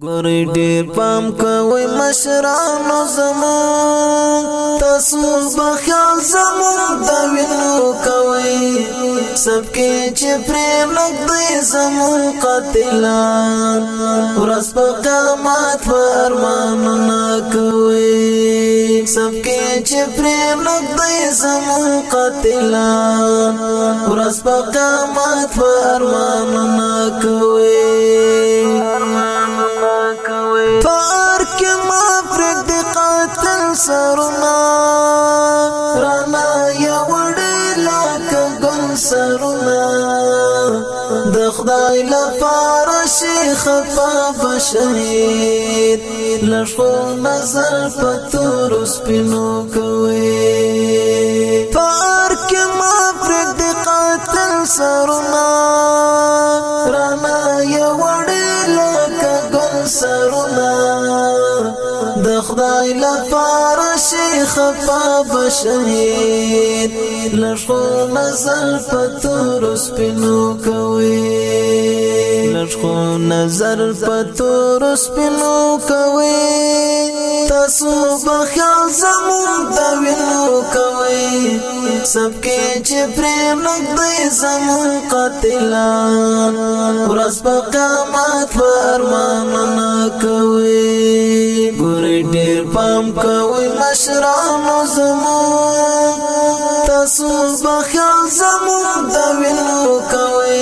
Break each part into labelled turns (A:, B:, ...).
A: ګورې ډېر پام کوئ مشرانو زموږ تاسو به خیال زموږ د وینو کوئ سبکې چې پرې نږدې زموږ قاتلان ورځ په قیامت په ارمانونه کوئ سبکې چې پرې نږدې زموږ قاتلان ورځ په قیامت په ارمانونه کوئ پارک ما فرد قاتل سرنا رانا یا وڑی لاکا گل سرنا د خدای لپاره شیخ خفا بشهید لشخو نظر پتور سپینو کوي پارک ما فرد قاتل سرنا رانا یا وڑی لاکا گل سرنا د خدای لپاره شیخ خفا بشهید لشخو نظر پتور سپینو کوي لشخو نظر پتور سپینو کوي تاسو بخیال زمون د وینو کوي سبکې چې پرې نږدې زمون قاتلان ورځ په قیامت په ارمانونه کوي ګورې ډېر پام کوئ مشرانو زموږ تاسو بخیال زموږ د وینو کوئ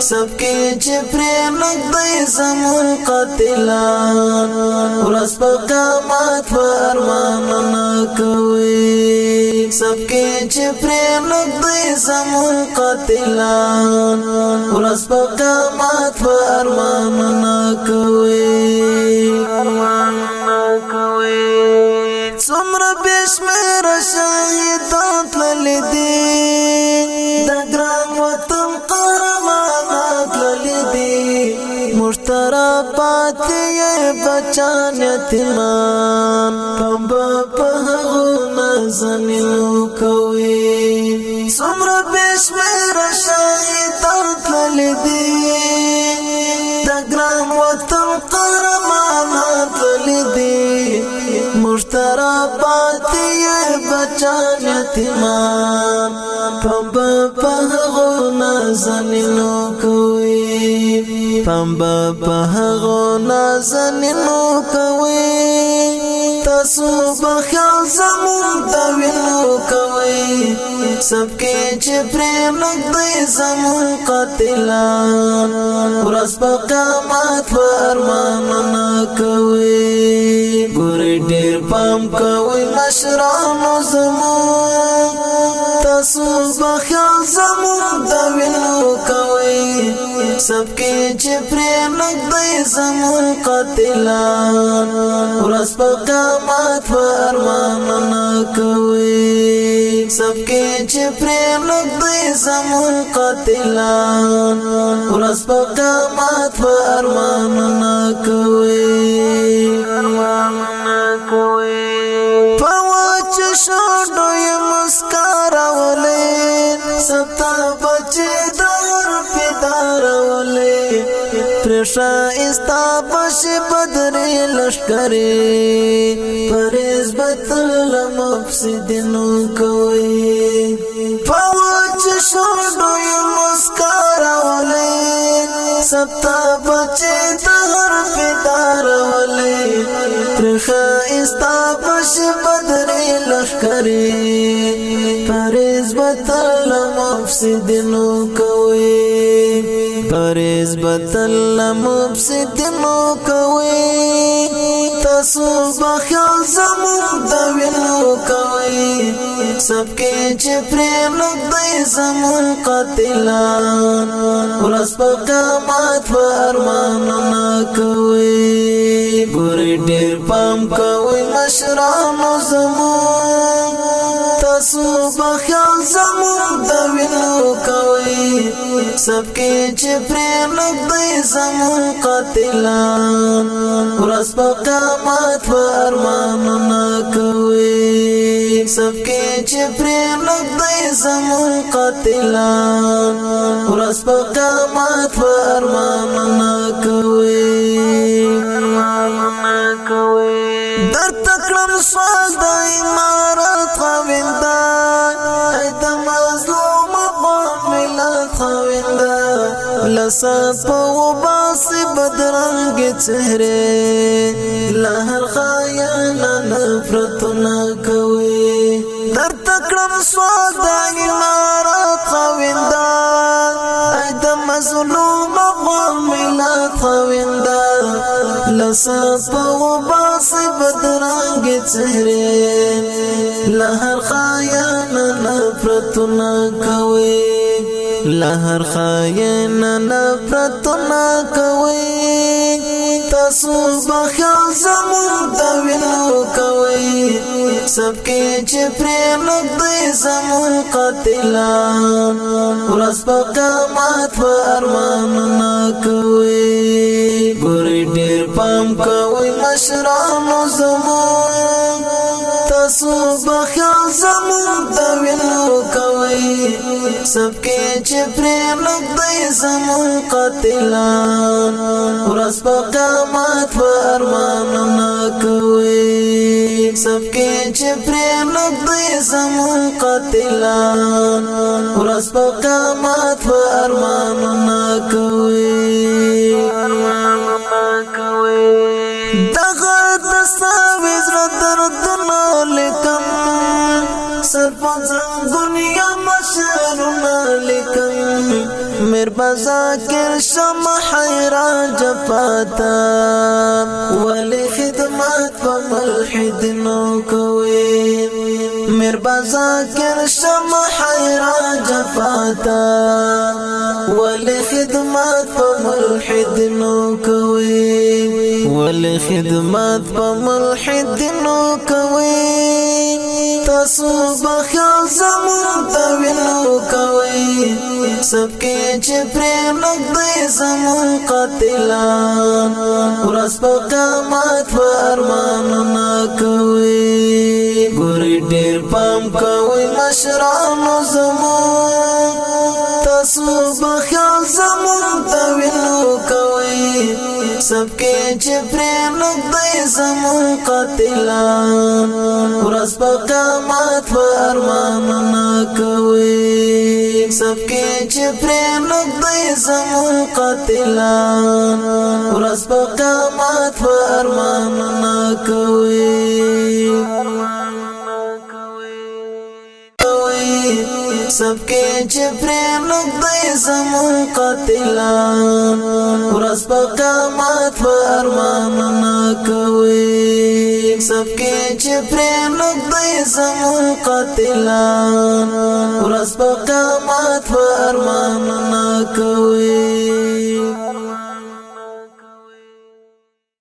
A: سبکې چې پرې نږدې زموږ قاتلان ورځ په قیامت په ارمانونه کوي سبکې چې پرې نږدې زموږ قاتلان ورځ په قیامت په ارمانونه کوي څومره بشمیر شهیدان تللی دي د ګران وطن قهرمانان تللی دي موږ ترا پاتې بچان یتیمان پمبه په هغو نازنینو کوي څومره بشمیر شهیدان تللی دي د ګران وطن قهرمانان تللی دي مشترا پاتی بچان یتیمان پمبا پهغو نازنینو کوي پمبا پهغو نازنینو کوي تاسو بخیال زمون د وینو کوي سبکې چې پرې نږدې زمون قاتلان ورځ په قیامت په ارمانونه کوي ګورې ډېر پام کوئ مشرانو زموږ تاسو بخیال زمون د وینو کوي سبکې چې پرې نږدې زمون قاتلان ورځ په قیامت په ارمانونه کوي سبکې چې پرې نږدې زمون قاتلان ورځ په قیامت په ارمانونه کوي پوچ شوډو یې مسکراولې ستا بچې دور پیداراولې پرشا استا بشي بدرې لشکرې پرېز بتل مفسدینو کوي پوچ شوډو یې مسکراولې ستا بچې دور پیداراولې پرخا استا بشي بدرې لشکرې پرېز بتل مفسدینو کوي پرېز بتل مفسدینو کوي تاسو بخیال زموږ د وینو کوي سبکې چې پرې نږدې زموږ قاتلان ورځ په قیامت په ارمانونه کوي ګورې ډېر پام کوئ مشرانو زموږ تاسو بخیال زموږ د وینو کوي سبکې چې پرې نږدې زموږ قاتلان ورځ په قیامت په ارمانونه کوي سبکې چې پرې نږدې زموږ قاتلان ورځ په قیامت په ارمانونه کوي تکړم سوال د امارت خوینده ای د مظلوم ملت خوینده لسا په وباسي بدرنګ چهره لهر خایانا نفرتنا کوي در تکړم سوال د امارت خوینده ای د مظلوم ملت خوینده لسا په وباسي بدرنګ چهره لهر خایانا نفرتنا کوي لهر خایانا نفرتنا کوي تاسو بخیال زمون دوینو کوي سبکی چې پرې نږدې زمون قاتلان ورځ په قیامت په ارمانونه کوي ګورې ډېر پام کوي مشرانو زمون تاسو بخیال زمون دوینو کوي سبکی چې پرې نږدې زمون قاتلان ورځ په قیامت په ارمانونه کوي سبکی چې پرې نږدې زمون قاتلان ورځ په قیامت په ارمانونه کوي دغه دستاویز را دردونه لیکم سرپنځم دنیا مشرونه لیکم میربا ذاکر شم حیران جفاتا ولی خدمت په ملحد نو کوي میربا ذاکر شم حیران جفاتا ولی خدمت په ملحد نو کوي ولی خدمت په ملحد نو کوي تاسو بخیال زمون دوینو کوي سبکی چې پرې نږدې زمون قاتلان ورځ په قیامت په ارمانونه کوي ګورې ډېر پام کوي مشرانو زمون تاسو بخیال زمون دوینو کوي سبکی چې پرې نږدې زمون قاتلان ورځ په قیامت په ارمانونه کوي سبکی چې پرې نږدې زمون قاتلان ورځ په قیامت په ارمانونه کوي سبکی چې پرې نږدې زمون قاتلان ورځ په قیامت په ارمانونه کوي سبکی چې پرې نږدې زمون قاتلان ورځ په قیامت په ارمانونه کوي